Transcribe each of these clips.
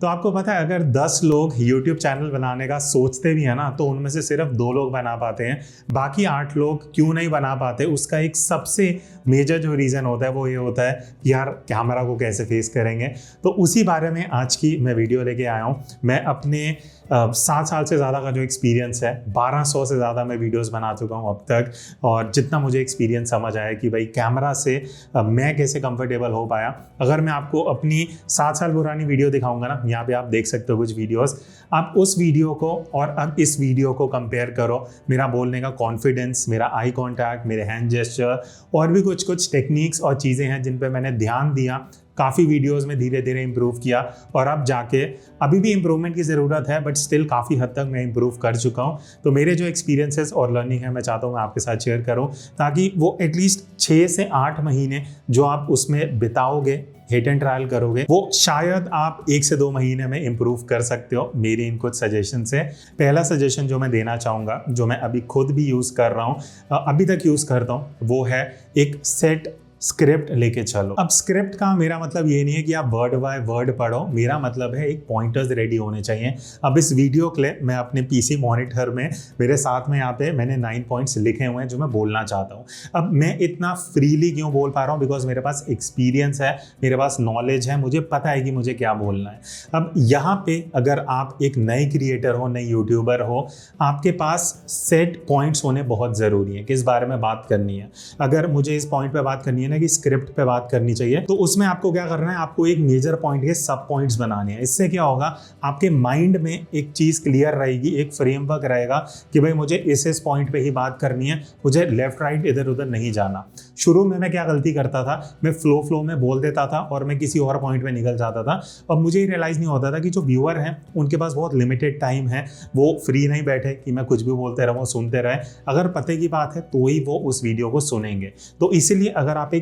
तो आपको पता है अगर 10 लोग YouTube चैनल बनाने का सोचते भी है ना, तो उनमें से सिर्फ 2 लोग बना पाते हैं। बाकी 8 लोग क्यों नहीं बना पाते, उसका एक सबसे मेजर जो रीज़न होता है वो ये होता है कि यार कैमरा को कैसे फेस करेंगे। तो उसी बारे में आज की मैं वीडियो लेके आया हूँ। मैं अपने 7 साल से ज़्यादा का जो एक्सपीरियंस है, 1200 से ज़्यादा मैं वीडियोस बना चुका हूँ अब तक, और जितना मुझे एक्सपीरियंस समझ आया कि भाई कैमरा से मैं कैसे कंफर्टेबल हो पाया। अगर मैं आपको अपनी 7 साल पुरानी वीडियो दिखाऊंगा ना, यहाँ पे आप देख सकते हो कुछ वीडियोस, आप उस वीडियो को और अब इस वीडियो को कंपेयर करो। मेरा बोलने का कॉन्फिडेंस, मेरा आई कॉन्टैक्ट, मेरे हैंड जेस्चर और भी कुछ टेक्निक्स और चीज़ें हैं जिन पे मैंने ध्यान दिया। काफ़ी वीडियोस में धीरे धीरे इंप्रूव किया और अब जाके अभी भी इंप्रूवमेंट की ज़रूरत है, बट स्टिल काफ़ी हद तक मैं इंप्रूव कर चुका हूँ। तो मेरे जो एक्सपीरियंसेस और लर्निंग है मैं चाहता हूँ मैं आपके साथ शेयर करूँ, ताकि वो एटलीस्ट 6 से 8 महीने जो आप उसमें बिताओगे, हिट एंड ट्रायल करोगे, वो शायद आप 1 से 2 महीने में इंप्रूव कर सकते हो मेरी इन कुछ सजेशन से। पहला सजेशन जो मैं देना चाहूँगा, जो मैं अभी खुद भी यूज़ कर रहा हूँ, अभी तक यूज़ करता हूँ, वो है एक सेट स्क्रिप्ट लेके चलो। अब स्क्रिप्ट का मेरा मतलब ये नहीं है कि आप वर्ड बाय वर्ड पढ़ो, मेरा मतलब है एक पॉइंटर्स रेडी होने चाहिए। अब इस वीडियो के लिए मैं अपने पीसी मॉनिटर में, मेरे साथ में यहाँ पे मैंने 9 पॉइंट्स लिखे हुए हैं जो मैं बोलना चाहता हूँ। अब मैं इतना फ्रीली क्यों बोल पा रहा हूँ, बिकॉज मेरे पास एक्सपीरियंस है, मेरे पास नॉलेज है, मुझे पता है कि मुझे क्या बोलना है। अब यहाँ पे अगर आप एक नए क्रिएटर हो, नए यूट्यूबर हो, आपके पास सेट पॉइंट्स होने बहुत ज़रूरी है। किस बारे में बात करनी है, अगर मुझे इस पॉइंट पे बात करनी है ना कि स्क्रिप्ट पे बात करनी चाहिए, तो उसमें आपको क्या करना है, आपको एक मेजर पॉइंट के सब पॉइंट्स बनाने हैं। इससे क्या होगा, आपके माइंड में एक चीज़ क्लियर रहेगी, एक फ्रेमवर्क रहेगा कि भाई मुझे इस पॉइंट पे ही बात करनी है, मुझे लेफ्ट राइट इधर उधर नहीं जाना। शुरू में मैं क्या गलती करता था, मैं फ्लो में बोल देता था और मैं किसी और पॉइंट पे निकल जाता था। और मुझे ही रियलाइज़ नहीं होता था कि जो व्यूअर हैं उनके पास बहुत लिमिटेड टाइम है, वो फ्री नहीं बैठे कि मैं कुछ भी बोलते रहूँ, सुनते रहे। अगर पते की बात है तो ही वो उस वीडियो को सुनेंगे। तो इसीलिए अगर आप एक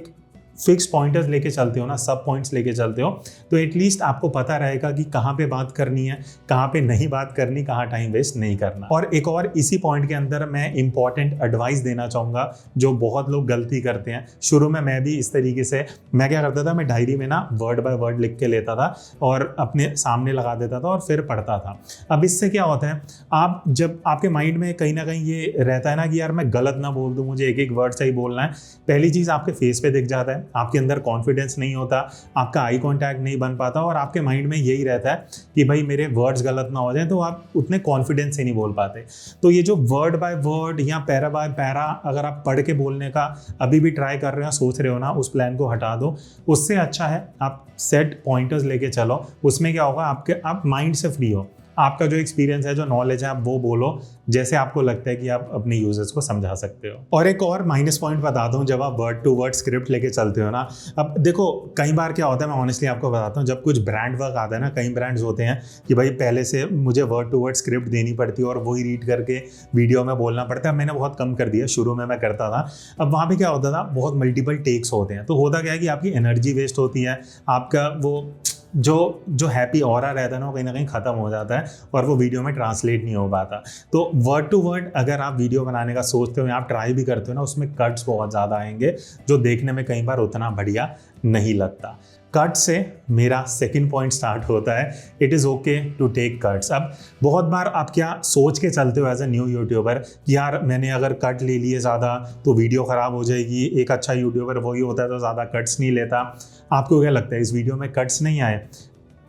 फिक्स पॉइंटर्स लेके चलते हो ना, सब पॉइंट्स लेके चलते हो, तो एटलीस्ट आपको पता रहेगा कि कहाँ पे बात करनी है, कहाँ पे नहीं बात करनी, कहाँ टाइम वेस्ट नहीं करना। और एक और इसी पॉइंट के अंदर मैं इंपॉर्टेंट एडवाइस देना चाहूँगा जो बहुत लोग गलती करते हैं। शुरू में मैं भी इस तरीके से, मैं क्या करता था, मैं डायरी में ना वर्ड बाय वर्ड लिख के लेता था और अपने सामने लगा देता था और फिर पढ़ता था। अब इससे क्या होता है, आप जब आपके माइंड में कहीं ना कहीं ये रहता है ना कि यार मैं गलत ना बोल दूँ, मुझे एक एक वर्ड सही बोलना है, पहली चीज़ आपके फेस पे दिख जाता है, आपके अंदर कॉन्फिडेंस नहीं होता, आपका आई कांटेक्ट नहीं बन पाता और आपके माइंड में यही रहता है कि भाई मेरे वर्ड्स गलत ना हो जाएं, तो आप उतने कॉन्फिडेंस से नहीं बोल पाते। तो ये जो वर्ड बाय वर्ड या पैरा बाय पैरा अगर आप पढ़ के बोलने का अभी भी ट्राई कर रहे हो, सोच रहे हो ना, उस प्लान को हटा दो। उससे अच्छा है आप सेट पॉइंटर्स लेके चलो। उसमें क्या होगा, आप माइंड से फ्री हो, आपका जो एक्सपीरियंस है, जो नॉलेज है, आप वो बोलो जैसे आपको लगता है कि आप अपने यूजर्स को समझा सकते हो। और एक और माइनस पॉइंट बता दूं, जब आप वर्ड टू वर्ड स्क्रिप्ट लेके चलते हो ना, अब देखो कई बार क्या होता है, मैं ऑनेस्टली आपको बताता हूँ, जब कुछ ब्रांड वर्क आता है ना, कई ब्रांड्स होते हैं कि भाई पहले से मुझे वर्ड टू वर्ड स्क्रिप्ट देनी पड़ती है और वही रीड करके वीडियो में बोलना पड़ता है। मैंने बहुत कम कर दिया, शुरू में मैं करता था। अब वहाँ पर क्या होता था, बहुत मल्टीपल टेक्स होते हैं, तो होता क्या है कि आपकी एनर्जी वेस्ट होती है, आपका वो जो हैप्पी ऑरा रहता है ना, वो कहीं ना कहीं ख़त्म हो जाता है और वो वीडियो में ट्रांसलेट नहीं हो पाता। तो वर्ड टू वर्ड अगर आप वीडियो बनाने का सोचते हो या आप ट्राई भी करते हो ना, उसमें कट्स बहुत ज़्यादा आएंगे जो देखने में कई बार उतना बढ़िया नहीं लगता। कट से मेरा सेकंड पॉइंट स्टार्ट होता है, it is okay to take cuts. अब बहुत बार आप क्या सोच के चलते हो एज ए न्यू यूट्यूबर कि यार मैंने अगर कट ले लिए ज़्यादा तो वीडियो ख़राब हो जाएगी, एक अच्छा यूट्यूबर वही होता है तो ज़्यादा कट्स नहीं लेता। आपको क्या लगता है इस वीडियो में कट्स नहीं आए?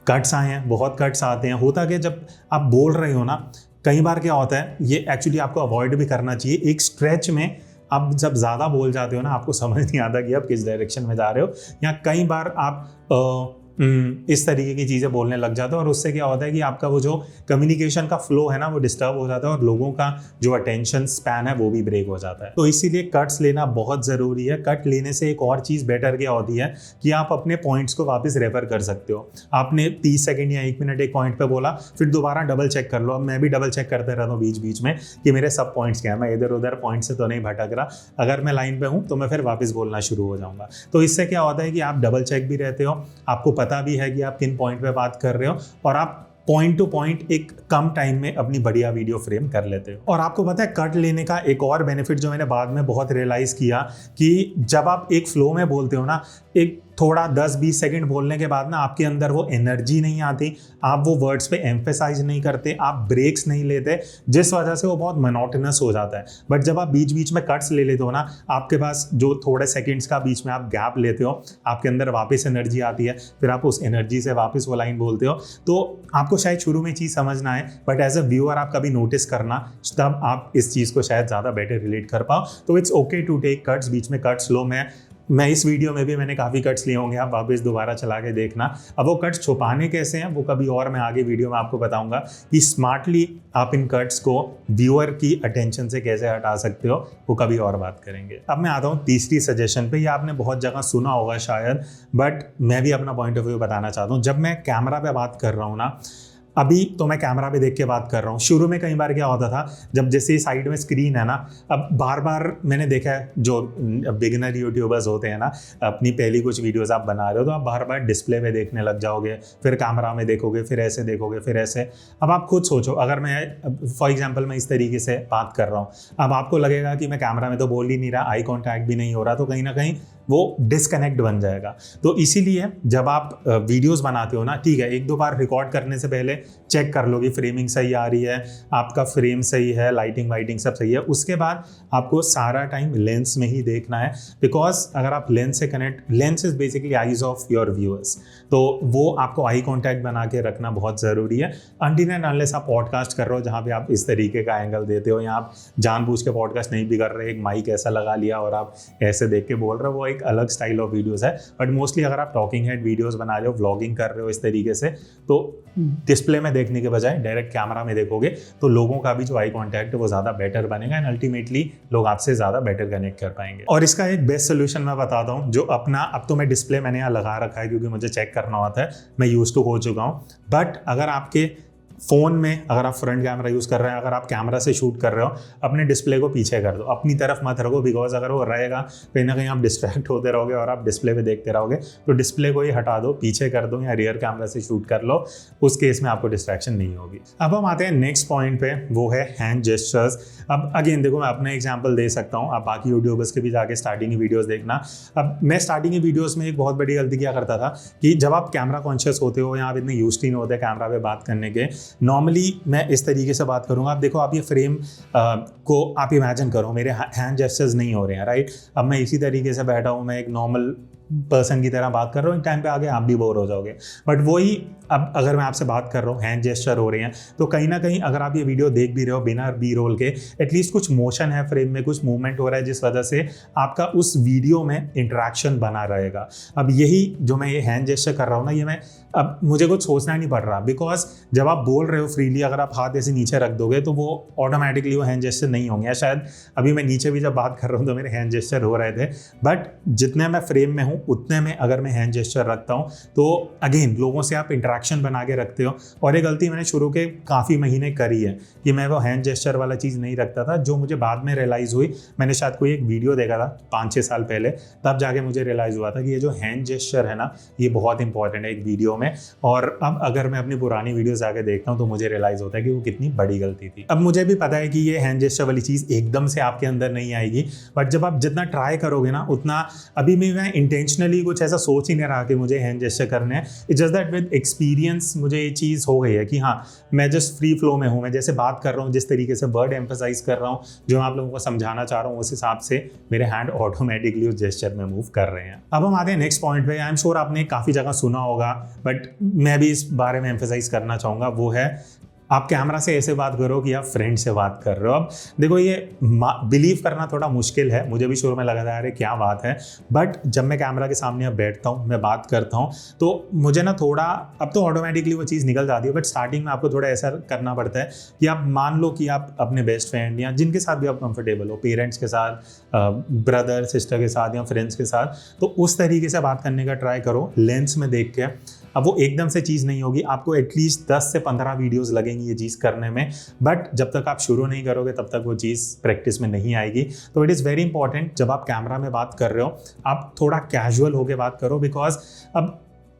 कट्स आए हैं, बहुत कट्स आते हैं। होता क्या, जब आप बोल रहे हो ना, कई बार क्या होता है, ये एक्चुअली आपको अवॉइड भी करना चाहिए। एक स्ट्रेच में आप जब ज़्यादा बोल जाते हो ना, आपको समझ नहीं आता कि आप किस डायरेक्शन में जा रहे हो, या कई बार आप इस तरीके की चीज़ें बोलने लग जाते हो और उससे क्या होता है कि आपका वो जो कम्युनिकेशन का फ्लो है ना, वो डिस्टर्ब हो जाता है और लोगों का जो अटेंशन स्पैन है वो भी ब्रेक हो जाता है। तो इसीलिए कट्स लेना बहुत ज़रूरी है। कट लेने से एक और चीज़ बेटर क्या होती है कि आप अपने पॉइंट्स को वापस रेफर कर सकते हो। आपने 30 सेकेंड या 1 मिनट एक पॉइंट पर बोला, फिर दोबारा डबल चेक कर लो। अब मैं भी डबल चेक करते रहता हूँ बीच बीच में कि मेरे सब पॉइंट्स क्या है, मैं इधर उधर पॉइंट से तो नहीं भटक रहा। अगर मैं लाइन पे हूँ तो मैं फिर वापस बोलना शुरू हो जाऊँगा। तो इससे क्या होता है कि आप डबल चेक भी रहते हो, आपको पता भी है कि आप किन पॉइंट पे बात कर रहे हो और आप पॉइंट टू पॉइंट एक कम टाइम में अपनी बढ़िया वीडियो फ्रेम कर लेते हो। और आपको पता है कट लेने का एक और बेनिफिट जो मैंने बाद में बहुत रियलाइज किया कि जब आप एक फ्लो में बोलते हो ना, एक थोड़ा 10-20 सेकंड बोलने के बाद ना आपके अंदर वो एनर्जी नहीं आती, आप वो वर्ड्स पे एम्फेसाइज नहीं करते, आप ब्रेक्स नहीं लेते, जिस वजह से वो बहुत मोनोटोनस हो जाता है। बट जब आप बीच बीच में कट्स ले लेते हो ना, आपके पास जो थोड़े सेकंड्स का बीच में आप गैप लेते हो, आपके अंदर वापस एनर्जी आती है, फिर आप उस एनर्जी से वापस वो लाइन बोलते हो। तो आपको शायद शुरू में चीज़ समझ ना आए, बट एज अ व्यूअर आप कभी नोटिस करना, तब आप इस चीज़ को शायद ज़्यादा बेटर रिलेट कर पाओ। तो it's okay to take cuts, बीच में कट्स लो। मैं इस वीडियो में भी मैंने काफ़ी कट्स लिए होंगे, आप वापस दोबारा चला के देखना। अब वो कट्स छुपाने कैसे हैं वो कभी और मैं आगे वीडियो में आपको बताऊंगा कि स्मार्टली आप इन कट्स को व्यूअर की अटेंशन से कैसे हटा सकते हो, वो कभी और बात करेंगे। अब मैं आता हूँ तीसरी सजेशन पे। ये आपने बहुत जगह सुना होगा शायद, बट मैं भी अपना पॉइंट ऑफ व्यू बताना चाहता हूँ। जब मैं कैमरा पे बात कर रहा हूँ ना, अभी तो मैं कैमरा पे देख के बात कर रहा हूँ, शुरू में कई बार क्या होता था, जब जैसे साइड में स्क्रीन है ना, अब बार बार मैंने देखा है जो बिगिनर यूट्यूबर्स होते हैं ना, अपनी पहली कुछ वीडियोस आप बना रहे हो तो आप बार बार डिस्प्ले पे देखने लग जाओगे, फिर कैमरा में देखोगे, फिर ऐसे देखोगे, फिर ऐसे। अब आप खुद सोचो, अगर मैं फॉर एग्जाम्पल मैं इस तरीके से बात कर रहा हूँ, अब आपको लगेगा कि मैं कैमरा में तो बोल ही नहीं रहा, आई कॉन्टैक्ट भी नहीं हो रहा, तो कहीं ना कहीं वो डिस्कनेक्ट बन जाएगा। तो इसीलिए जब आप वीडियोस बनाते हो ना, ठीक है, एक दो बार रिकॉर्ड करने से पहले चेक कर लो कि फ्रेमिंग सही आ रही है, आपका फ्रेम सही है, लाइटिंग वाइटिंग सब सही है। उसके बाद आपको सारा टाइम लेंस में ही देखना है, बिकॉज अगर आप लेंस से connect, lens is basically eyes of your viewers, तो वो आपको आई कॉन्टैक्ट बना के रखना बहुत ज़रूरी है। अनटिल एंड अनलेस आप पॉडकास्ट कर रहे हो जहाँ पे आप इस तरीके का एंगल देते हो, या आप जानबूझ के पॉडकास्ट नहीं भी कर रहे, एक माइक ऐसा लगा लिया और आप ऐसे देख के बोल रहे हो, वो एक अलग स्टाइल ऑफ वीडियोस है। बट मोस्टली अगर आप टॉकिंग हेड वीडियोस बना रहे हो, व्लॉगिंग कर रहे हो इस तरीके से, तो डिस्प्ले में देखने के बजाय डायरेक्ट कैमरा में देखोगे तो लोगों का भी जो आई कांटेक्ट है वो ज़्यादा बेटर बनेगा, एंड अल्टीमेटली लोग आपसे ज़्यादा बेटर कनेक्ट कर पाएंगे। और इसका एक बेस्ट सोल्यूशन मैं बताता हूँ, जो अपना, अब तो मैं डिस्प्ले मैंने यहाँ लगा रखा है क्योंकि मुझे चेक करना होता है, मैं यूज टू हो चुका हूँ। बट अगर आपके फ़ोन में अगर आप फ्रंट कैमरा यूज़ कर रहे हैं, अगर आप कैमरा से शूट कर रहे हो, अपने डिस्प्ले को पीछे कर दो, अपनी तरफ मत रखो, बिकॉज अगर वो रहेगा कहीं ना कहीं आप डिस्ट्रैक्ट होते रहोगे और आप डिस्प्ले पे देखते रहोगे। तो डिस्प्ले को ही हटा दो, पीछे कर दो या रियर कैमरा से शूट कर लो, उस केस में आपको डिस्ट्रैक्शन नहीं होगी। अब हम आते हैं नेक्स्ट पॉइंट पे, वो है हैंड जेस्चर्स। अब अगेन देखो, मैं अपना एग्जाम्पल दे सकता हूँ, आप बाकी यूट्यूबर्स के भी जाके स्टार्टिंग की वीडियोज़ देखना। अब मैं स्टार्टिंग की वीडियोज़ में एक बहुत बड़ी गलती क्या करता था कि जब आप कैमरा कॉन्शियस होते हो या आप इतने यूज्ड नहीं होते कैमरा पे बात करने के, नॉर्मली मैं इस तरीके से बात करूंगा। आप देखो, आप ये फ्रेम को आप इमेजिन करो, मेरे हैंड जेस्चर्स नहीं हो रहे हैं, राइट। अब मैं इसी तरीके से बैठा हूँ, मैं एक नॉर्मल पर्सन की तरह बात कर रहा हूँ, एक टाइम पे आगे आप भी बोर हो जाओगे। बट वही, अब अगर मैं आपसे बात कर रहा हूँ, हैंड जेस्चर हो रहे हैं, तो कहीं ना कहीं अगर आप ये वीडियो देख भी रहे हो बिना बी रोल के, एटलीस्ट कुछ मोशन है फ्रेम में, कुछ मूवमेंट हो रहा है, जिस वजह से आपका उस वीडियो में इंटरेक्शन बना रहेगा। अब यही जो मैं ये हैंड जेस्चर कर रहा हूँ ना, ये मैं, अब मुझे कुछ सोचना नहीं पड़ रहा, बिकॉज जब आप बोल रहे हो फ्रीली, अगर आप हाथ ऐसे नीचे रख दोगे तो वो ऑटोमेटिकली वो हैंड जेस्चर नहीं होंगे। शायद अभी मैं नीचे भी जब बात कर रहा हूँ तो मेरे हैंड जेस्चर हो रहे थे, बट जितने मैं फ्रेम में हूँ उतने में अगर मैं हैंड जेस्चर रखता हूँ तो अगेन लोगों से आप इंटरेक्शन बना के रखते हो। और ये गलती मैंने शुरू के काफ़ी महीने करी है कि मैं वो हैंड जेस्चर वाला चीज़ नहीं रखता था, जो मुझे बाद में रियलाइज़ हुई। मैंने शायद कोई एक वीडियो देखा था 5-6 साल पहले, तब जाके मुझे रियलाइज़ हुआ था कि ये जो हैंड जेस्चर है ना, ये बहुत इंपॉर्टेंट है एक वीडियो में। और अब अगर मैं अपनी पुरानी वीडियोस आके देखता हूँ तो मुझे रियलाइज़ होता है कि वो कितनी बड़ी गलती थी। अब मुझे भी पता है कि ये हैंड जेस्चर वाली चीज़ एकदम से आपके अंदर नहीं आएगी, बट जब आप जितना ट्राई करोगे ना उतना, अभी भी मैं इंटेंशनली कुछ ऐसा सोच ही नहीं रहा कि मुझे हैंड जेस्चर करने हैं। It's just that with experience मुझे ये चीज़ हो गई है कि हाँ, मैं जस्ट फ्री फ्लो में हूँ, मैं जैसे बात कर रहा हूँ, जिस तरीके से वर्ड एम्फसाइज कर रहा हूँ, जो मैं आप लोगों को समझाना चाह रहा हूँ, उस हिसाब से मेरे हैंड ऑटोमेटिकली उस जेस्चर में मूव कर रहे हैं। अब हम आते हैं नेक्स्ट पॉइंट पे। आई एम श्योर आपने काफ़ी जगह सुना होगा, बट मैं भी इस बारे में एम्फसाइज करना चाहूँगा, वो है आप कैमरा से ऐसे बात करो कि आप फ्रेंड से बात कर रहे हो। अब देखो, ये बिलीव करना थोड़ा मुश्किल है, मुझे भी शुरू में लगा था यार क्या बात है, बट जब मैं कैमरा के सामने अब बैठता हूँ, मैं बात करता हूँ, तो मुझे ना थोड़ा, अब तो ऑटोमेटिकली वो चीज़ निकल जाती है, बट स्टार्टिंग में आपको थोड़ा ऐसा करना पड़ता है कि आप मान लो कि आप अपने बेस्ट फ्रेंड या जिनके साथ भी आप कंफर्टेबल हो, पेरेंट्स के साथ, ब्रदर सिस्टर के साथ या फ्रेंड्स के साथ, तो उस तरीके से बात करने का ट्राई करो लेंस में देख के। अब वो एकदम से चीज़ नहीं होगी, आपको एटलीस्ट 10 से 15 वीडियोस लगेंगी ये चीज़ करने में, बट जब तक आप शुरू नहीं करोगे तब तक वो चीज़ प्रैक्टिस में नहीं आएगी। तो इट इज़ वेरी इंपॉर्टेंट, जब आप कैमरा में बात कर रहे हो आप थोड़ा कैजुअल होकर बात करो, बिकॉज अब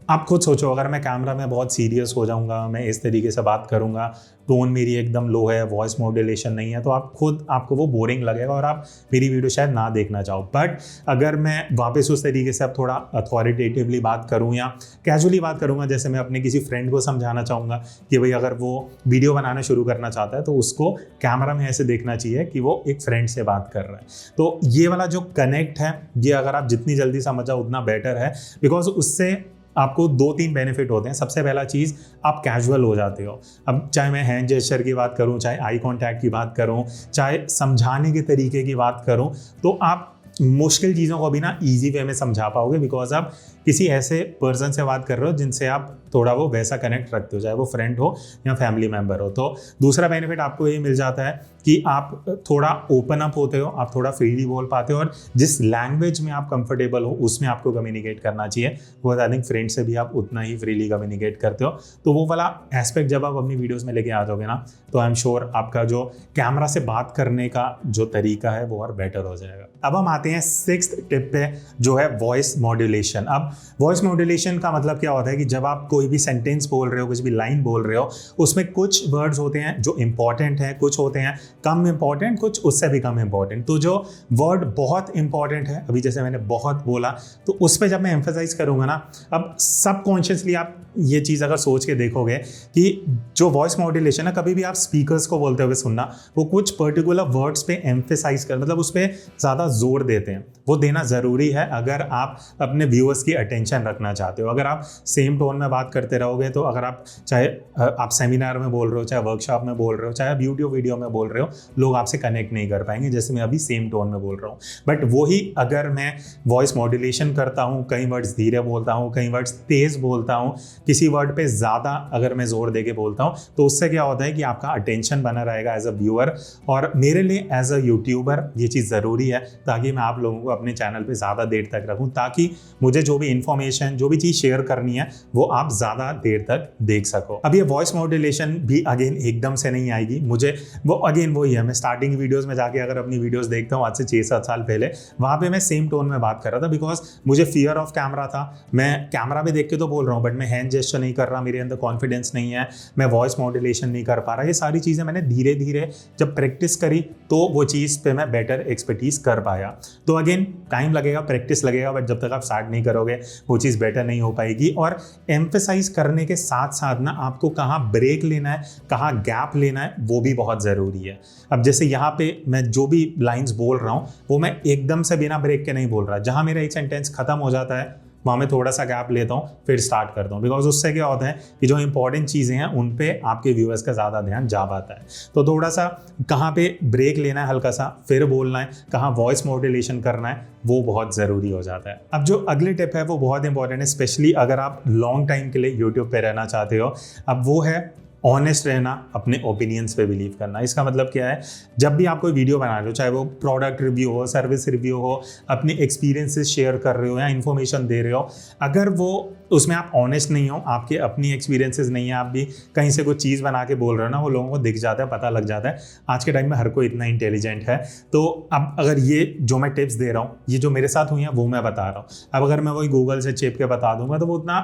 आप खुद सोचो, अगर मैं कैमरा में बहुत सीरियस हो जाऊंगा, मैं इस तरीके से बात करूंगा, टोन मेरी एकदम लो है, वॉइस मॉड्यूलेशन नहीं है, तो आपको वो बोरिंग लगेगा और आप मेरी वीडियो शायद ना देखना चाहो। बट अगर मैं वापस उस तरीके से अब थोड़ा अथॉरिटेटिवली बात करूं या कैजुअली बात करूंगा, जैसे मैं अपने किसी फ्रेंड को समझाना चाहूँगा कि भाई अगर वो वीडियो बनाना शुरू करना चाहता है तो उसको कैमरा में ऐसे देखना चाहिए कि वो एक फ्रेंड से बात कर रहा है। तो ये वाला जो कनेक्ट है, ये अगर आप जितनी जल्दी समझ जाओ उतना बेटर है, बिकॉज उससे आपको 2-3 बेनिफिट होते हैं। सबसे पहला चीज़, आप कैजुअल हो जाते हो। अब चाहे मैं हैंड जेस्चर की बात करूं, चाहे आई कांटेक्ट की बात करूं, चाहे समझाने के तरीके की बात करूं, तो आप मुश्किल चीज़ों को भी ना ईजी वे में समझा पाओगे, बिकॉज आप किसी ऐसे पर्सन से बात कर रहे हो जिनसे आप थोड़ा वो वैसा कनेक्ट रखते हो, चाहे वो फ्रेंड हो या फैमिली मेम्बर हो। तो दूसरा बेनिफिट आपको ये मिल जाता है कि आप थोड़ा ओपन अप होते हो, आप थोड़ा फ्रीली बोल पाते हो, और जिस लैंग्वेज में आप कंफर्टेबल हो उसमें आपको कम्युनिकेट करना चाहिए। वो आई थिंक फ्रेंड से भी आप उतना ही फ्रीली कम्युनिकेट करते हो। तो वो वाला एस्पेक्ट जब आप अपनी वीडियोज़ में लेके आ जाओगे ना, तो आई एम श्योर आपका जो कैमरा से बात करने का जो तरीका है वो और बेटर हो जाएगा। अब हम आते हैं 6th टिप पे, जो है वॉइस मॉड्यूलेशन। अब वॉइस मॉड्यूलेशन का मतलब क्या होता है कि जब आप कोई भी सेंटेंस बोल रहे हो, कुछ भी लाइन बोल रहे हो, उसमें कुछ वर्ड्स होते हैं जो इंपॉर्टेंट हैं, कुछ होते हैं कम इंपॉर्टेंट, कुछ उससे भी कम इंपॉर्टेंट। तो जो वर्ड बहुत इंपॉर्टेंट है, अभी जैसे मैंने बहुत बोला, तो उस पर जब मैं एम्फेसाइज करूंगा ना, अब सबकॉन्शियसली आप ये चीज़ अगर सोच के देखोगे कि जो वॉइस मॉड्यूलेशन है, कभी भी आप स्पीकर्स को बोलते हुए सुनना, वो कुछ पर्टिकुलर वर्ड्स पे एम्फेसाइज कर, मतलब उस पर ज़्यादा जोर देते हैं। वो देना ज़रूरी है अगर आप अपने व्यूअर्स की अटेंशन रखना चाहते हो। अगर आप सेम टोन में बात करते रहोगे, तो अगर आप चाहे आप सेमिनार में बोल रहे हो, चाहे वर्कशॉप में बोल रहे हो, चाहे आप यूट्यूब वीडियो में बोल रहे हो, लोग आपसे कनेक्ट नहीं कर पाएंगे, जैसे मैं अभी सेम टोन में बोल रहा हूँ। बट वही अगर मैं वॉइस मॉड्यूलेशन करता हूँ, कई वर्ड्स धीरे बोलता हूँ, कई वर्ड्स तेज़ बोलता हूँ, किसी वर्ड पे ज़्यादा अगर मैं जोर दे के बोलता हूँ, तो उससे क्या होता है कि आपका अटेंशन बना रहेगा एज अ व्यूअर। और मेरे लिए एज अ यूट्यूबर ये चीज़ ज़रूरी है, ताकि मैं आप लोगों को अपने चैनल पे ज़्यादा देर तक रखूँ, ताकि मुझे जो भी इन्फॉर्मेशन, जो भी चीज़ शेयर करनी है, वो आप ज़्यादा देर तक देख सको। अब ये वॉइस मॉड्यूलेशन भी अगेन एकदम से नहीं आएगी, मुझे वो अगेन वही है, मैं स्टार्टिंग वीडियोज़ में जाके अगर अपनी वीडियोज़ देखता हूँ आज से 6-7 साल पहले, वहाँ पे मैं सेम टोन में बात कर रहा था, बिकॉज मुझे फियर ऑफ कैमरा था। मैं कैमरा पे देख के तो बोल रहा हूँ, बट मैं हैंड जेस्चर नहीं कर रहा, मेरे अंदर कॉन्फिडेंस नहीं है, मैं वॉइस मॉड्यूलेशन नहीं कर पा रहा। ये सारी चीज़ें मैंने धीरे धीरे जब प्रैक्टिस करी, तो वो चीज़ पे मैं बेटर एक्सपर्टीज कर पाया। तो अगेन टाइम लगेगा, प्रैक्टिस लगेगा, बट जब तक आप स्टार्ट नहीं करोगे वो चीज़ बेटर नहीं हो पाएगी। और एम्फेसाइज करने के साथ साथ ना, आपको कहाँ ब्रेक लेना है, कहाँ गैप लेना है, वो भी बहुत ज़रूरी है। अब जैसे यहाँ पे मैं जो भी लाइंस बोल रहा हूँ, वो मैं एकदम से बिना ब्रेक के नहीं बोल रहा। जहाँ मेरा एक सेंटेंस खत्म हो जाता है, वहाँ मैं थोड़ा सा गैप लेता हूँ, फिर स्टार्ट करता हूँ, बिकॉज उससे क्या होता है कि जो इंपॉर्टेंट चीज़ें हैं उन पे आपके व्यूअर्स का ज़्यादा ध्यान जा पाता है। तो थोड़ा सा कहाँ पे ब्रेक लेना है, हल्का सा फिर बोलना है, कहाँ वॉइस मॉड्यूलेशन करना है, वो बहुत ज़रूरी हो जाता है। अब जो अगली टिप है वो बहुत इंपॉर्टेंट है, स्पेशली अगर आप लॉन्ग टाइम के लिए यूट्यूब पे रहना चाहते हो। अब वो है ऑनेस्ट रहना, अपने ओपिनियंस पे बिलीव करना। इसका मतलब क्या है, जब भी आप कोई वीडियो बना रहे हो, चाहे वो प्रोडक्ट रिव्यू हो, सर्विस रिव्यू हो, अपने एक्सपीरियंसेस शेयर कर रहे हो या इन्फॉर्मेशन दे रहे हो, अगर वो उसमें आप ऑनेस्ट नहीं हो, आपके अपनी एक्सपीरियंसेस नहीं है, आप भी कहीं से कुछ चीज़ बना के बोल रहे हो ना, वो लोगों को दिख जाता है, पता लग जाता है। आज के टाइम में हर कोई इतना इंटेलिजेंट है। तो अब अगर ये जो मैं टिप्स दे रहा हूँ, ये जो मेरे साथ हुई हैं, वो मैं बता रहा हूँ। अब अगर मैं वही गूगल से चिप के बता दूंगा, तो वो उतना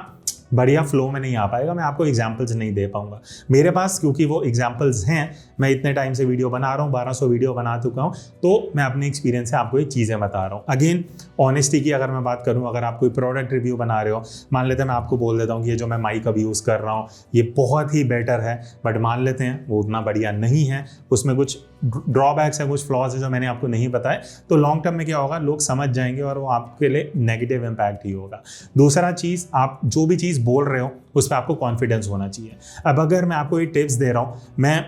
बढ़िया फ्लो में नहीं आ पाएगा, मैं आपको एग्जाम्पल्स नहीं दे पाऊंगा। मेरे पास क्योंकि वो एग्जाम्पल्स हैं, मैं इतने टाइम से वीडियो बना रहा हूँ, 1200 वीडियो बना चुका हूँ, तो मैं अपने एक्सपीरियंस से आपको ये चीज़ें बता रहा हूँ। अगेन ऑनेस्टी की अगर मैं बात करूँ, अगर आप कोई प्रोडक्ट रिव्यू बना रहे हो, मान लेते हैं मैं आपको बोल देता हूँ कि ये जो मैं माइक अभी यूज़ कर रहा हूँ ये बहुत ही बेटर है, बट मान लेते हैं वो उतना बढ़िया नहीं है, उसमें कुछ ड्रॉबैक्स है, कुछ फ्लॉज है जो मैंने आपको नहीं बताए, तो लॉन्ग टर्म में क्या होगा, लोग समझ जाएंगे और वो आपके लिए नेगेटिव इम्पैक्ट ही होगा। दूसरा चीज़, आप जो भी चीज़ बोल रहे हो उस पर आपको कॉन्फिडेंस होना चाहिए। अब अगर मैं आपको ये टिप्स दे रहा हूँ, मैं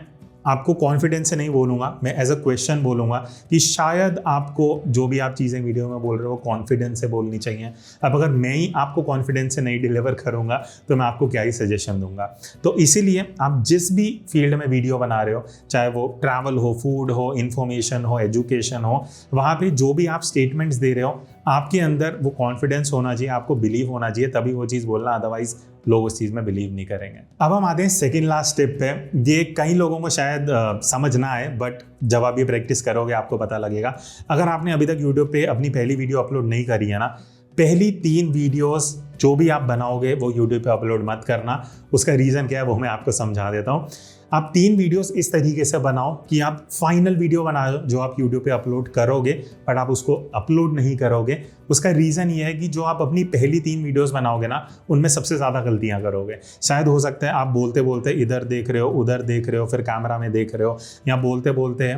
आपको कॉन्फिडेंस से नहीं बोलूँगा, मैं एज अ क्वेश्चन बोलूँगा कि शायद आपको जो भी आप चीज़ें वीडियो में बोल रहे हो कॉन्फिडेंस से बोलनी चाहिए। अब अगर मैं ही आपको कॉन्फिडेंस से नहीं डिलीवर करूँगा तो मैं आपको क्या ही सजेशन दूंगा। तो इसीलिए आप जिस भी फील्ड में वीडियो बना रहे हो, चाहे वो ट्रैवल हो, फूड हो, इन्फॉर्मेशन हो, एजुकेशन हो, वहाँ पे जो भी आप स्टेटमेंट्स दे रहे हो, आपके अंदर वो कॉन्फिडेंस होना चाहिए, आपको बिलीव होना चाहिए, तभी वो चीज़ बोलना, अदरवाइज लोग उस चीज़ में बिलीव नहीं करेंगे। अब हम आते हैं सेकंड लास्ट स्टेप पे। ये कई लोगों को शायद समझ ना आए, बट जब आप ये प्रैक्टिस करोगे आपको पता लगेगा। अगर आपने अभी तक यूट्यूब पे अपनी पहली वीडियो अपलोड नहीं करी है ना, पहली 3 वीडियोस जो भी आप बनाओगे वो यूट्यूब पे अपलोड मत करना। उसका रीज़न क्या है वो मैं आपको समझा देता हूँ। आप 3 वीडियोस इस तरीके से बनाओ कि आप फाइनल वीडियो बनाओ जो आप यूट्यूब पे अपलोड करोगे, बट आप उसको अपलोड नहीं करोगे। उसका रीज़न ये है कि जो आप अपनी पहली 3 वीडियोस बनाओगे ना, उनमें सबसे ज़्यादा गलतियां करोगे। शायद हो सकता है आप बोलते बोलते इधर देख रहे हो, उधर देख रहे हो, फिर कैमरा में देख रहे हो, या बोलते बोलते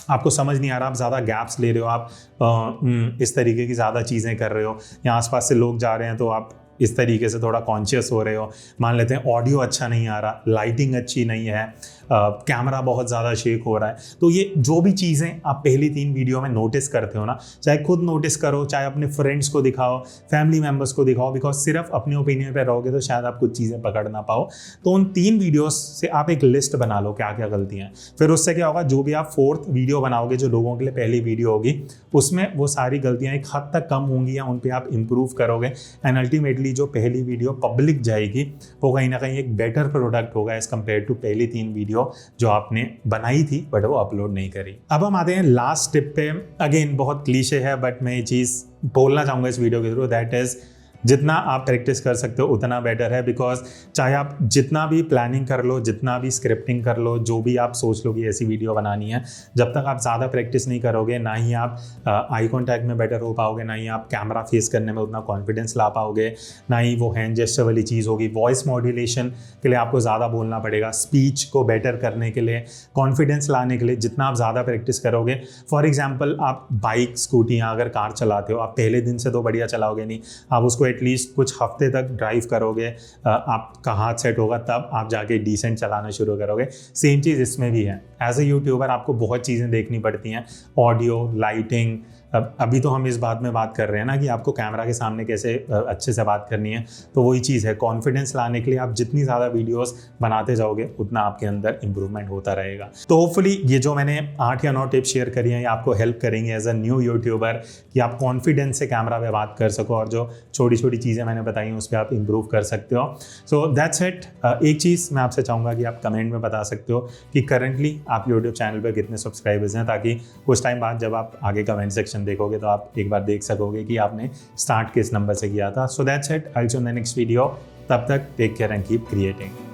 आपको समझ नहीं आ रहा, आप ज़्यादा गैप्स ले रहे हो, आप इस तरीके की ज़्यादा चीज़ें कर रहे हो, या आसपास से लोग जा रहे हैं तो आप इस तरीके से थोड़ा कॉन्शियस हो रहे हो। मान लेते हैं ऑडियो अच्छा नहीं आ रहा, लाइटिंग अच्छी नहीं है, कैमरा बहुत ज़्यादा शेक हो रहा है। तो ये जो भी चीज़ें आप पहली 3 वीडियो में नोटिस करते हो ना, चाहे खुद नोटिस करो, चाहे अपने फ्रेंड्स को दिखाओ, फैमिली मेम्बर्स को दिखाओ, बिकॉज सिर्फ अपने ओपिनियन पे रहोगे तो शायद आप कुछ चीज़ें पकड़ ना पाओ। तो उन 3 वीडियोस से आप एक लिस्ट बना लो क्या क्या गलतियाँ हैं। फिर उससे क्या होगा, जो भी आप 4th वीडियो बनाओगे जो लोगों के लिए पहली वीडियो होगी, उसमें वो सारी गलतियाँ एक हद तक कम होंगी या उन पर आप इम्प्रूव करोगे। एंड अल्टीमेटली जो पहली वीडियो पब्लिक जाएगी वो कहीं ना कहीं एक बेटर प्रोडक्ट होगा एज कम्पेयर टू पहली 3 वीडियो जो आपने बनाई थी बट वो अपलोड नहीं करी। अब हम आते हैं लास्ट टिप पे। अगेन बहुत क्लीशे है बट मैं ये चीज़ बोलना चाहूँगा इस वीडियो के थ्रू, दैट इज़ जितना आप प्रैक्टिस कर सकते हो उतना बेटर है। बिकॉज चाहे आप जितना भी प्लानिंग कर लो, जितना भी स्क्रिप्टिंग कर लो, जो भी आप सोच लो कि ऐसी वीडियो बनानी है, जब तक आप ज़्यादा प्रैक्टिस नहीं करोगे, ना ही आप आई कॉन्टैक्ट में बेटर हो पाओगे, ना ही आप कैमरा फेस करने में उतना कॉन्फिडेंस ला पाओगे, ना ही वो हैंड जेस्चर वाली चीज़ होगी। वॉइस मॉड्यूलेशन के लिए आपको ज़्यादा बोलना पड़ेगा, स्पीच को बेटर करने के लिए, कॉन्फिडेंस लाने के लिए जितना आप ज़्यादा प्रैक्टिस करोगे। फॉर एग्जाम्पल आप बाइक, स्कूटी या अगर कार चलाते हो, आप पहले दिन से तो बढ़िया चलाओगे नहीं, आप उसको एटलीस्ट कुछ हफ्ते तक ड्राइव करोगे, आपका हाथ सेट होगा, तब आप जाके डिसेंट चलाना शुरू करोगे। सेम चीज़ इसमें भी है। एज ए यूट्यूबर आपको बहुत चीज़ें देखनी पड़ती हैं, ऑडियो, लाइटिंग। अभी तो हम इस बात में बात कर रहे हैं ना कि आपको कैमरा के सामने कैसे अच्छे से बात करनी है, तो वही चीज़ है। कॉन्फिडेंस लाने के लिए आप जितनी ज़्यादा वीडियोस बनाते जाओगे उतना आपके अंदर इंप्रूवमेंट होता रहेगा। तो होपफुली ये जो मैंने 8 या 9 टिप्स शेयर करी हैं ये आपको हेल्प करेंगे एज अ न्यू यूट्यूबर कि आप कॉन्फिडेंस से कैमरा पे बात कर सको, और जो छोटी छोटी चीज़ें मैंने बताई हैं उस पर आप इंप्रूव कर सकते हो। सो दैट्स इट। एक चीज़ मैं आपसे चाहूँगा कि आप कमेंट में बता सकते हो कि करंटली आप यूट्यूब चैनल पर कितने सब्सक्राइबर्स हैं, ताकि कुछ टाइम बाद जब आप आगे कमेंट सेक्शन देखोगे तो आप एक बार देख सकोगे कि आपने स्टार्ट किस नंबर से किया था। So that's it. I will see you in the next video. तब तक take care and keep creating.